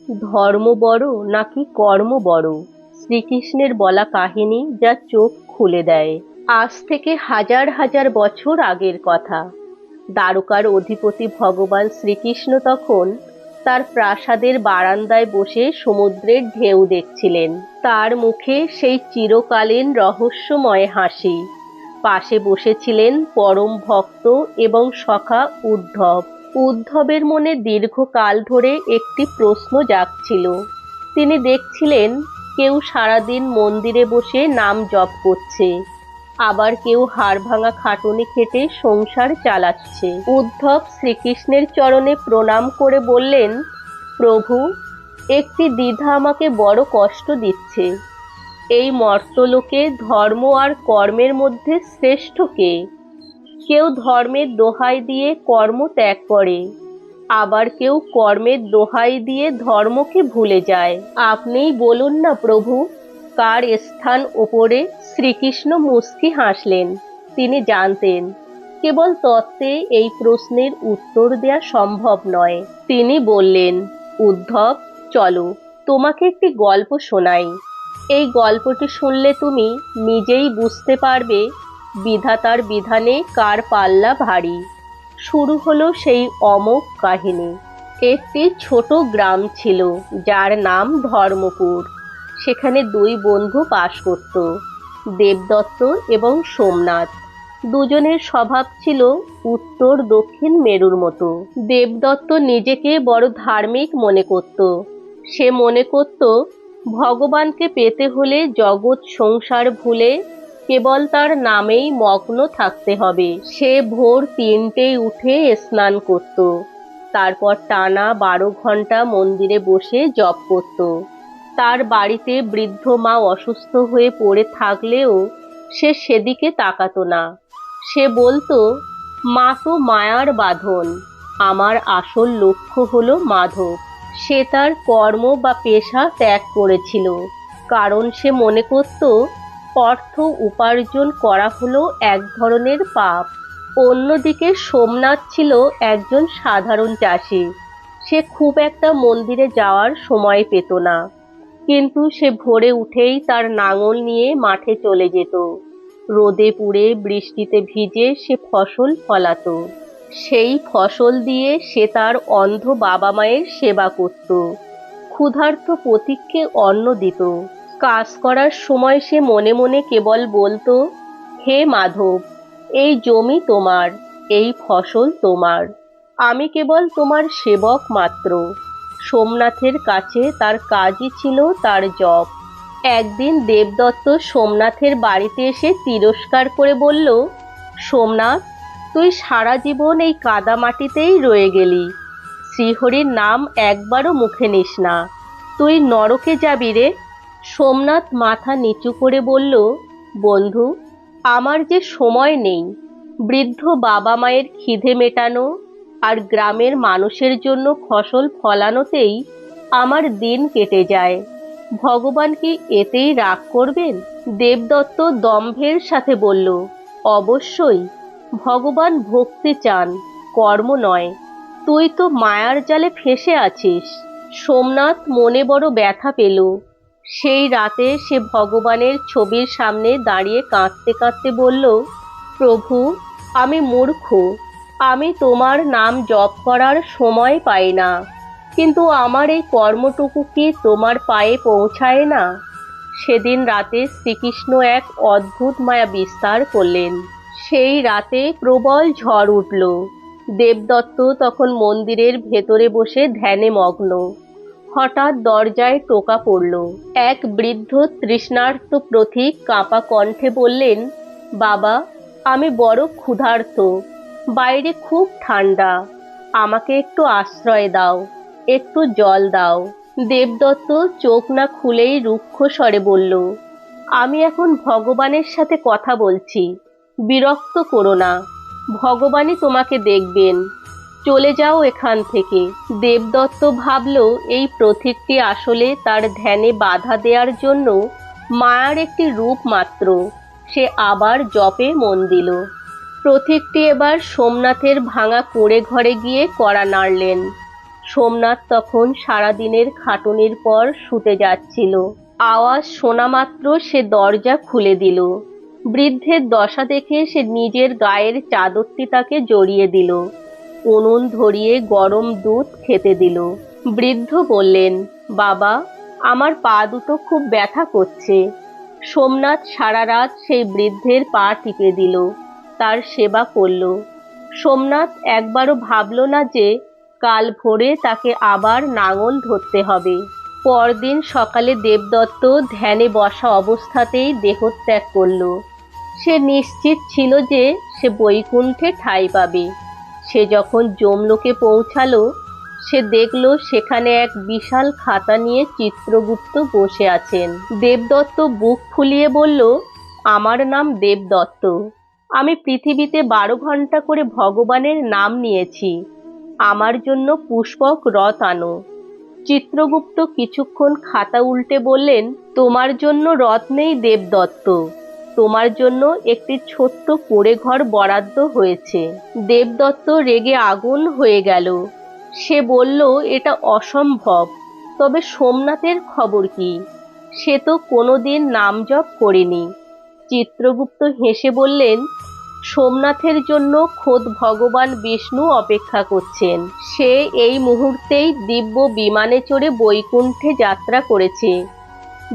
ধর্ম বড় নাকি কর্ম বড়? শ্রীকৃষ্ণের বলা কাহিনী যা চোখ খুলে দেয়। আজ থেকে হাজার হাজার বছর আগের কথা। দ্বারকার অধিপতি ভগবান শ্রীকৃষ্ণ তখন তার প্রাসাদের বারান্দায় বসে সমুদ্রের ঢেউ দেখছিলেন। তার মুখে সেই চিরকালীন রহস্যময় হাসি। পাশে বসেছিলেন পরম ভক্ত এবং সখা উদ্ধব। উদ্ধবের মনে দীর্ঘকাল ধরে একটি প্রশ্ন জাগছিল। তিনি দেখছিলেন কেউ সারাদিন মন্দিরে বসে নাম জপ করছে, আবার কেউ হাড়ভাঙা খাটুনি খেটে সংসার চালাচ্ছে। উদ্ধব শ্রীকৃষ্ণের চরণে প্রণাম করে বললেন, প্রভু, একটি দ্বিধা আমাকে বড় কষ্ট দিচ্ছে। এই মর্তলোকে ধর্ম আর কর্মের মধ্যে শ্রেষ্ঠ কে? কেউ ধর্মের দোহাই দিয়ে কর্ম ত্যাগ করে, আবার কেউ কর্মের দোহাই দিয়ে ধর্মকে ভুলে যায়। আপনিই বলুন না প্রভু, কার স্থান ওপরে? শ্রীকৃষ্ণ মুচকি হাসলেন। তিনি জানতেন কেবল তত্ত্বে এই প্রশ্নের উত্তর দেয়া সম্ভব নয়। তিনি বললেন, উদ্ধব, চলো তোমাকে একটি গল্প শোনাই। এই গল্পটি শুনলে তুমি নিজেই বুঝতে পারবে বিধাতার বিধানে কার পাল্লা ভারী। শুরু হলো সেই অমোঘ কাহিনী। একটি ছোট গ্রাম ছিল যার নাম ধর্মপুর। সেখানে দুই বন্ধু বাস করত, দেবদত্ত এবং সোমনাথ। দুজনের স্বভাব ছিল উত্তর দক্ষিণ মেরুর মতো। দেবদত্ত নিজেকে বড় ধার্মিক মনে করত। সে মনে করত ভগবানকে পেতে হলে জগৎ সংসার ভুলে কেবল তার নামেই মগ্ন থাকতে হবে। সে ভোর 3টেয় উঠে স্নান করত, তারপর টানা 12 ঘন্টা মন্দিরে বসে জপ করত। তার বাড়িতে বৃদ্ধ মা অসুস্থ হয়ে পড়ে থাকলেও সে সেদিকে তাকাতো না। সে বলতো, মা তো মায়ার বাঁধন, আমার আসল লক্ষ্য হলো মাধব। সে তার কর্ম বা পেশা ত্যাগ করেছিল, কারণ সে মনে করত অর্থ উপার্জন করা হলো এক ধরনের পাপ। অন্যদিকে সোমনাথ ছিল একজন সাধারণ চাষি। সে খুব একটা মন্দিরে যাওয়ার সময় পেত না, কিন্তু সে ভোরে উঠেই তার লাঙল নিয়ে মাঠে চলে যেত। রোদে পুড়ে বৃষ্টিতে ভিজে সে ফসল ফলাতো। সেই ফসল দিয়ে সে তার অন্ধ বাবা মায়ের সেবা করত, ক্ষুধার্ত পথিককে অন্ন দিত। কাজ করার সময় সে মনে মনে কেবল বলতো, হে মাধব, এই জমি তোমার, এই ফসল তোমার, আমি কেবল তোমার সেবক মাত্র। সোমনাথের কাছে তার কাজই ছিল তার জপ। একদিন দেবদত্ত সোমনাথের বাড়িতে এসে তিরস্কার করে বলল, সোমনাথ, তুই সারা জীবন এই কাদা মাটিতেই রয়ে গেলি। শ্রীহরির নাম একবারও মুখে নিস না, তুই নরকে যাবি রে। সোমনাথ মাথা নিচু করে বলল, বন্ধু, আমার যে সময় নেই। বৃদ্ধ বাবা মায়ের খিদে মেটানো আর গ্রামের মানুষের জন্য ফসল ফলানোতেই আমার দিন কেটে যায়। ভগবান কি এতেই রাগ করবেন? দেবদত্ত দম্ভের সাথে বলল, অবশ্যই, ভগবান ভক্তি চান, কর্ম নয়। তুই তো মায়ার জালে ফেঁসে আছিস। সোমনাথ মনে বড় ব্যথা পেল। সেই রাতে সে ভগবানের ছবির সামনে দাঁড়িয়ে কাঁদতে কাঁদতে বলল, প্রভু, আমি মূর্খ, আমি তোমার নাম জপ করার সময় পাই না, কিন্তু আমার এই কর্মটুকু কি তোমার পায়ে পৌঁছায় না? সেদিন রাতে শ্রীকৃষ্ণ এক অদ্ভুত মায়া বিস্তার করলেন। সেই রাতে প্রবল ঝড় উঠল। দেবদত্ত তখন মন্দিরের ভেতরে বসে ধ্যানে মগ্ন। হঠাৎ দরজায় টোকা পড়ল। এক বৃদ্ধ তৃষ্ণার্ত পথিক কাঁপা কণ্ঠে বললেন, বাবা, আমি বড় ক্ষুধার্ত, বাইরে খুব ঠান্ডা, আমাকে একটু আশ্রয় দাও, একটু জল দাও। দেবদত্ত চোখ না খুলেই রুক্ষ স্বরে বলল, আমি এখন ভগবানের সাথে কথা বলছি, বিরক্ত করো না, ভগবানই তোমাকে দেখবেন, চলে যাও এখান থেকে। দেবদত্ত ভাবল এই পথিকটি আসলে তার ধ্যানে বাধা দেওয়ার জন্য মায়ার একটি রূপ মাত্র। সে আবার জপে মন দিল। পথিকটি এবার সোমনাথের ভাঙা কুঁড়ে ঘরে গিয়ে কড়া নাড়লেন। সোমনাথ তখন সারাদিনের খাটুনির পর শুতে যাচ্ছিল। আওয়াজ শোনা মাত্র সে দরজা খুলে দিল। বৃদ্ধের দশা দেখে সে নিজের গায়ের চাদরটি তাকে জড়িয়ে দিল। উনুন ধরিয়ে গরম দুধ খেতে দিল। বৃদ্ধ বললেন, বাবা, আমার পা দুটো খুব ব্যথা করছে। সোমনাথ সারা রাত সেই বৃদ্ধের পা টিপে দিল, তার সেবা করল। সোমনাথ একবারও ভাবল না যে কাল ভোরে তাকে আবার লাঙল ধরতে হবে। পরদিন সকালে দেবদত্ত ধ্যানে বসা অবস্থাতেই দেহত্যাগ করল। সে নিশ্চিত ছিল যে সে বৈকুণ্ঠে ঠাঁই পাবে। সে যখন যমলোকে পৌঁছালো, সে দেখল সেখানে এক বিশাল খাতা নিয়ে চিত্রগুপ্ত বসে আছেন। দেবদত্ত বুক ফুলিয়ে বলল, আমার নাম দেবদত্ত। আমি পৃথিবীতে 12 ঘন্টা করে ভগবানের নাম নিয়েছি। আমার জন্য পুষ্পক রথ আনো। চিত্রগুপ্ত কিছুক্ষণ খাতা উল্টে বললেন, তোমার জন্য রথ নেই দেবদত্ত, তোমার জন্য একটি ছোট্ট কুঁড়ে ঘর বরাদ্দ হয়েছে। দেবদত্ত রেগে আগুন হয়ে গেল। সে বলল, এটা অসম্ভব। তবে সোমনাথের খবর কি? সে তো কোনোদিন নাম জপ করেনি। চিত্রগুপ্ত হেসে বললেন, সোমনাথের জন্য খোদ ভগবান বিষ্ণু অপেক্ষা করছেন। সে এই মুহূর্তেই দিব্য বিমানে চড়ে বৈকুণ্ঠে যাত্রা করেছে।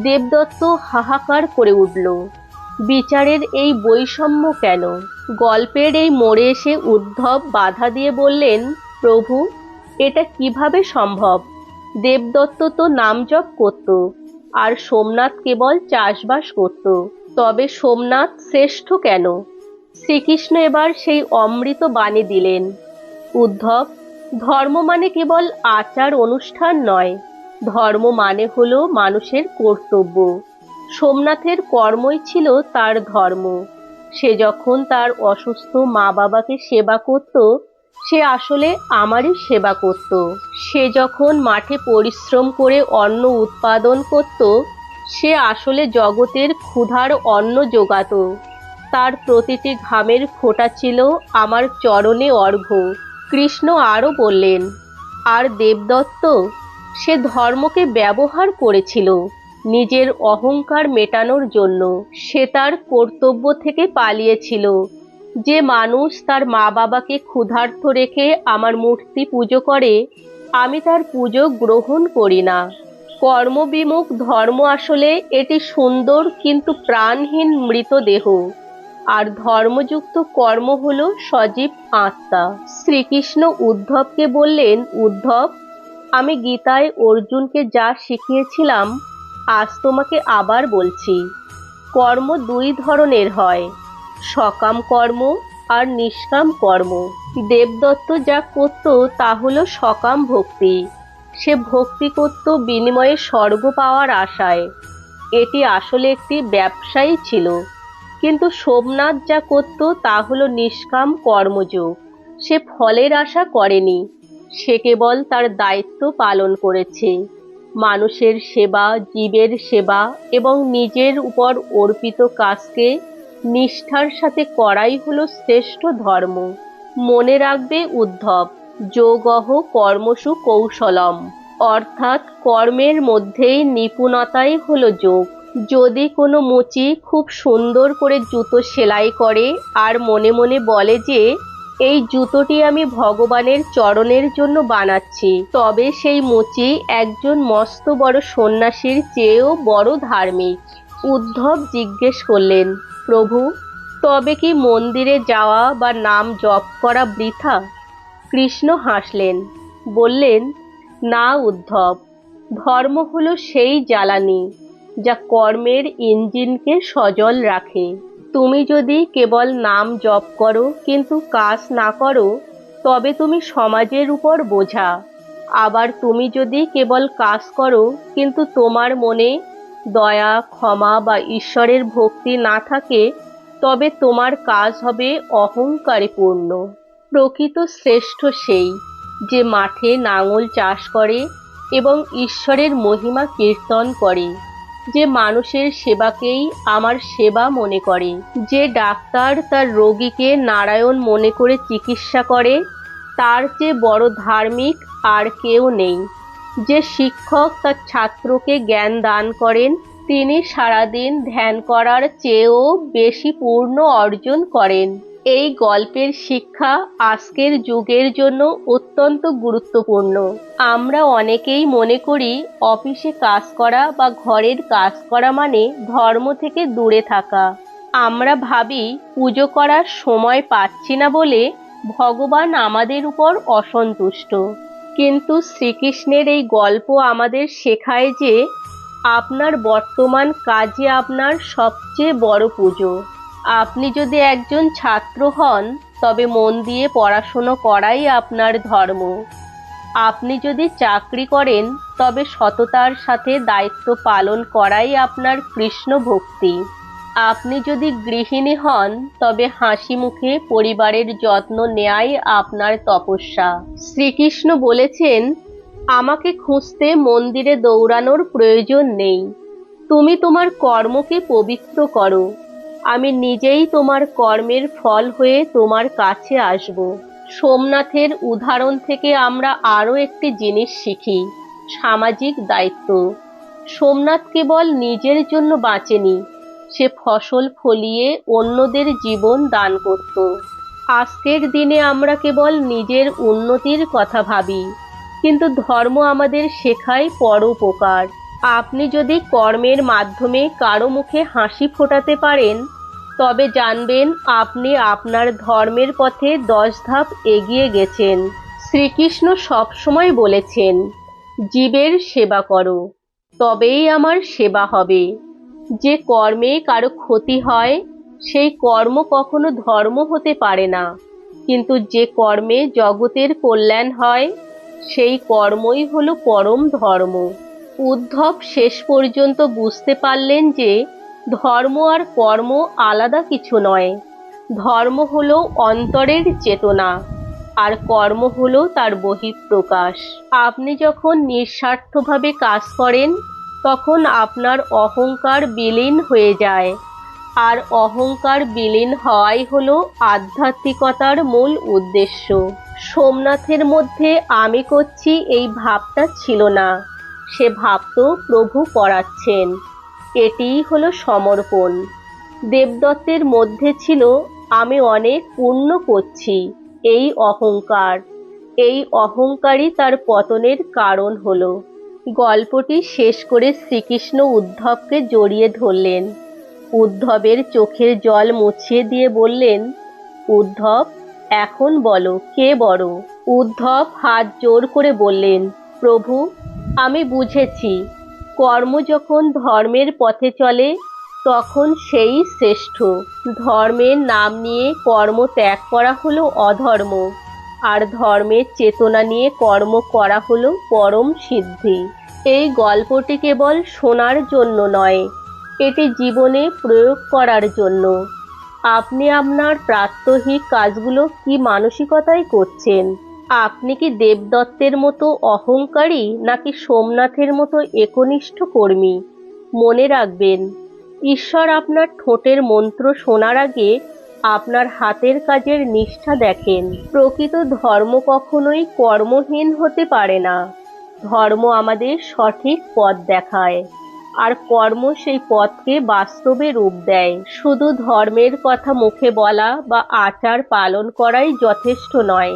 দেবদত্ত হাহাকার করে উঠল। বিচারের এই বৈষম্য কেন? গল্পের এই মোড়ে এসে উদ্ধব বাধা দিয়ে বললেন, প্রভু, এটা কিভাবে সম্ভব? দেবদত্ত তো নাম জপ করত, আর সোমনাথ কেবল চাষবাস করত। তবে সোমনাথ শ্রেষ্ঠ কেন? শ্রীকৃষ্ণ এবার সেই অমৃত বাণী দিলেন, উদ্ধব, ধর্ম মানে কেবল আচার অনুষ্ঠান নয়, ধর্ম মানে হলো মানুষের কর্তব্য। সোমনাথের কর্মই ছিল তার ধর্ম। সে যখন তার অসুস্থ মা বাবাকে সেবা করত, সে আসলে আমারই সেবা করত। সে যখন মাঠে পরিশ্রম করে অন্ন উৎপাদন করত, সে আসলে জগতের ক্ষুধার অন্ন জোগাত। তার প্রতিটি ঘামের ফোঁটা ছিল আমার চরণে অর্ঘ্য। কৃষ্ণ আরও বললেন, আর দেবদত্ত, সে ধর্মকে ব্যবহার করেছিল নিজের অহংকার মেটানোর জন্য। সে তার কর্তব্য থেকে পালিয়েছিল। যে মানুষ তার মা বাবাকে ক্ষুধার্ত রেখে আমার মূর্তি পুজো করে, আমি তার পুজো গ্রহণ করি না। কর্মবিমুখ ধর্ম আসলে এটি সুন্দর কিন্তু প্রাণহীন মৃতদেহ, আর ধর্মযুক্ত কর্ম হলো সজীব আত্মা। শ্রীকৃষ্ণ উদ্ধবকে বললেন, উদ্ধব, আমি গীতায় অর্জুনকে যা শিখিয়েছিলাম আজ তোমাকে আবার বলছি। কর্ম 2 ধরনের হয়, সকাম কর্ম আর নিষ্কাম কর্ম। দেবদত্ত যা করত তা হলো সকাম ভক্তি। সে ভক্তি করত বিনিময়ে স্বর্গ পাওয়ার আশায়। এটি আসলে একটি ব্যবসায়ী ছিল। কিন্তু সোমনাথ যা করত তা হলো নিষ্কাম কর্মযোগ। সে ফলের আশা করেনি, সে কেবল তার দায়িত্ব পালন করেছে। মানুষের সেবা, জীবের সেবা এবং নিজের উপর অর্পিত কাজকে নিষ্ঠার সাথে করাই হলো শ্রেষ্ঠ ধর্ম। মনে রাখবে উদ্ধব, যোগঃ কর্মসু কৌশলম, অর্থাৎ কর্মের মধ্যেই নিপুণতাই হলো যোগ। যদি কোনো মুচি খুব সুন্দর করে জুতো সেলাই করে আর মনে মনে বলে যে এই জুতোটি আমি ভগবানের চরণের জন্য বানাচ্ছি, তবে সেই মুচি একজন মস্ত বড় সন্ন্যাসীর চেয়েও বড় ধার্মিক। উদ্ধব জিজ্ঞেস করলেন, প্রভু, তবে কি মন্দিরে যাওয়া বা নাম জপ করা বৃথা? কৃষ্ণ হাসলেন, বললেন, না উদ্ধব, ধর্ম হলো সেই জ্বালানি যা কর্মের ইঞ্জিনকে সজল রাখে। তুমি যদি কেবল নাম জপ করো কিন্তু কাজ না করো, তবে তুমি সমাজের উপর বোঝা। আবার তুমি যদি কেবল কাজ করো কিন্তু তোমার মনে দয়া, ক্ষমা বা ঈশ্বরের ভক্তি না থাকে, তবে তোমার কাজ হবে অহংকারে পূর্ণ। প্রকৃত শ্রেষ্ঠ সেই যে মাঠে লাঙল চাষ করে এবং ঈশ্বরের মহিমা কীর্তন করে, যে মানুষের সেবাকেই আমার সেবা মনে করে, যে ডাক্তার তার রোগীকে নারায়ণ মনে করে চিকিৎসা করে, তার চেয়ে বড় ধার্মিক আর কেউ নেই। যে শিক্ষক তার ছাত্রকে জ্ঞান দান করেন, তিনি সারাদিন ধ্যান করার চেয়েও বেশি পূর্ণ অর্জন করেন। এই গল্পের শিক্ষা আজকের যুগের জন্য অত্যন্ত গুরুত্বপূর্ণ। আমরা অনেকেই মনে করি অফিসে কাজ করা বা ঘরের কাজ করা মানে ধর্ম থেকে দূরে থাকা। আমরা ভাবি পুজো করার সময় পাচ্ছি না বলে ভগবান আমাদের উপর অসন্তুষ্ট। কিন্তু শ্রীকৃষ্ণের এই গল্প আমাদের শেখায় যে আপনার বর্তমান কাজই আপনার সবচেয়ে বড় পুজো। আপনি যদি একজন ছাত্র হন, তবে মন দিয়ে পড়াশুনো করাই আপনার ধর্ম। আপনি যদি চাকরি করেন, তবে সততার সাথে দায়িত্ব পালন করাই আপনার কৃষ্ণ ভক্তি। আপনি যদি গৃহিণী হন, তবে হাসি মুখে পরিবারের যত্ন নেয়াই আপনার তপস্যা। শ্রীকৃষ্ণ বলেছেন, আমাকে খুঁজতে মন্দিরে দৌড়ানোর প্রয়োজন নেই। তুমি তোমার কর্মকে পবিত্র করো। আমি নিজেই তোমার কর্মের ফল হয়ে তোমার কাছে আসব। সোমনাথের উদাহরণ থেকে আমরা আরও একটি জিনিস শিখি, সামাজিক দায়িত্ব। সোমনাথ কেবল নিজের জন্য বাঁচেনি, সে ফসল ফলিয়ে অন্যদের জীবন দান করত। আজকের দিনে আমরা কেবল নিজের উন্নতির কথা ভাবি, কিন্তু ধর্ম আমাদের শেখায় পরোপকার। আপনি যদি কর্মের মাধ্যমে কারো মুখে হাসি ফোটাতে পারেন, তবে জানবেন আপনি আপনার ধর্মের পথে 10 ধাপ এগিয়ে গেছেন। শ্রীকৃষ্ণ সবসময় বলেছেন, জীবের সেবা করো, তবেই আমার সেবা হবে। যে কর্মে কারো ক্ষতি হয়, সেই কর্ম কখনো ধর্ম হতে পারে না। কিন্তু যে কর্মে জগতের কল্যাণ হয়, সেই কর্মই হলো পরম ধর্ম। উদ্ধব শেষ পর্যন্ত বুঝতে পারলেন যে ধর্ম আর কর্ম আলাদা কিছু নয়। ধর্ম হলো অন্তরের চেতনা, আর কর্ম হলো তার বহিঃপ্রকাশ। আপনি যখন নিঃস্বার্থভাবে কাজ করেন, তখন আপনার অহংকার বিলীন হয়ে যায়, আর অহংকার বিলীন হওয়াই হলো আধ্যাত্মিকতার মূল উদ্দেশ্য। সোমনাথের মধ্যে আমি করছি এই ভাবটা ছিল না, সে ভাবত প্রভু করাচ্ছেন। এটিই হলো সমর্পণ। দেবদত্তের মধ্যে ছিল আমি অনেক পুণ্য করছি, এই অহংকার। এই অহংকারই তার পতনের কারণ হলো। গল্পটি শেষ করে শ্রীকৃষ্ণ উদ্ধবকে জড়িয়ে ধরলেন। উদ্ধবের চোখের জল মুছিয়ে দিয়ে বললেন, উদ্ধব, এখন বলো কে বড়? উদ্ধব হাত জোর করে বললেন, প্রভু, আমি বুঝেছি, কর্ম যখন ধর্মের পথে চলে, তখন সেই শ্রেষ্ঠ। ধর্মের নাম নিয়ে কর্ম ত্যাগ করা হলো অধর্ম, আর ধর্মের চেতনা নিয়ে কর্ম করা হলো পরম সিদ্ধি। এই গল্পটি কেবল শোনার জন্য নয়, এটি জীবনে প্রয়োগ করার জন্য। আপনি আপনার প্রাত্যহিক কাজগুলো কি মানসিকতায় করছেন? আপনি কি দেবদত্তের মতো অহংকারী, নাকি সোমনাথের মতো একনিষ্ঠ কর্মী? মনে রাখবেন, ঈশ্বর আপনার ঠোঁটের মন্ত্র শোনার আগে আপনার হাতের কাজের নিষ্ঠা দেখেন। প্রকৃত ধর্ম কখনোই কর্মহীন হতে পারে না। ধর্ম আমাদের সঠিক পথ দেখায়, আর কর্ম সেই পথকে বাস্তবে রূপ দেয়। শুধু ধর্মের কথা মুখে বলা বা আচার পালন করাই যথেষ্ট নয়।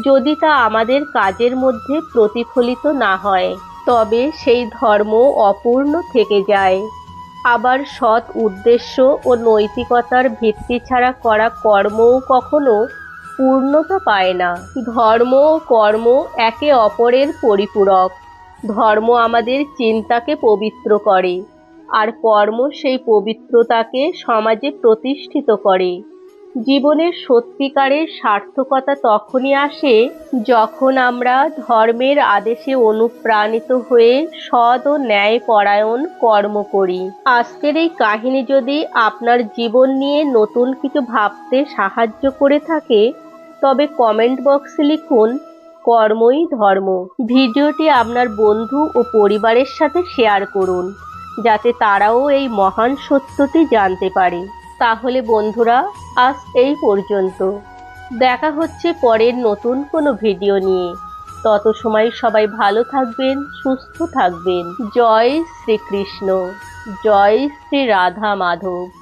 যদি তা আমাদের কাজের মধ্যে প্রতিফলিত না হয়, তবে সেই ধর্ম অপূর্ণ থেকে যায়। আবার সৎ উদ্দেশ্য ও নৈতিকতার ভিত্তি ছাড়া করা কর্মও কখনো পূর্ণতা পায় না। ধর্ম ও কর্ম একে অপরের পরিপূরক। ধর্ম আমাদের চিন্তাকে পবিত্র করে, আর কর্ম সেই পবিত্রতাকে সমাজে প্রতিষ্ঠিত করে। জীবনের সত্যিকারের সার্থকতা তখনই আসে যখন আমরা ধর্মের আদেশে অনুপ্রাণিত হয়ে সৎ ও ন্যায়পরায়ণ কর্ম করি। আজকের এই কাহিনী যদি আপনার জীবন নিয়ে নতুন কিছু ভাবতে সাহায্য করে থাকে, তবে কমেন্ট বক্সে লিখুন, কর্মই ধর্ম। ভিডিওটি আপনার বন্ধু ও পরিবারের সাথে শেয়ার করুন, যাতে তারাও এই মহান সত্যটি জানতে পারে। তাহলে বন্ধুরা, আজ এই পর্যন্ত। দেখা হচ্ছে পরের নতুন কোনো ভিডিও নিয়ে। তত সময় সবাই ভালো থাকবেন, সুস্থ থাকবেন। জয় শ্রীকৃষ্ণ। জয় শ্রী রাধা মাধব।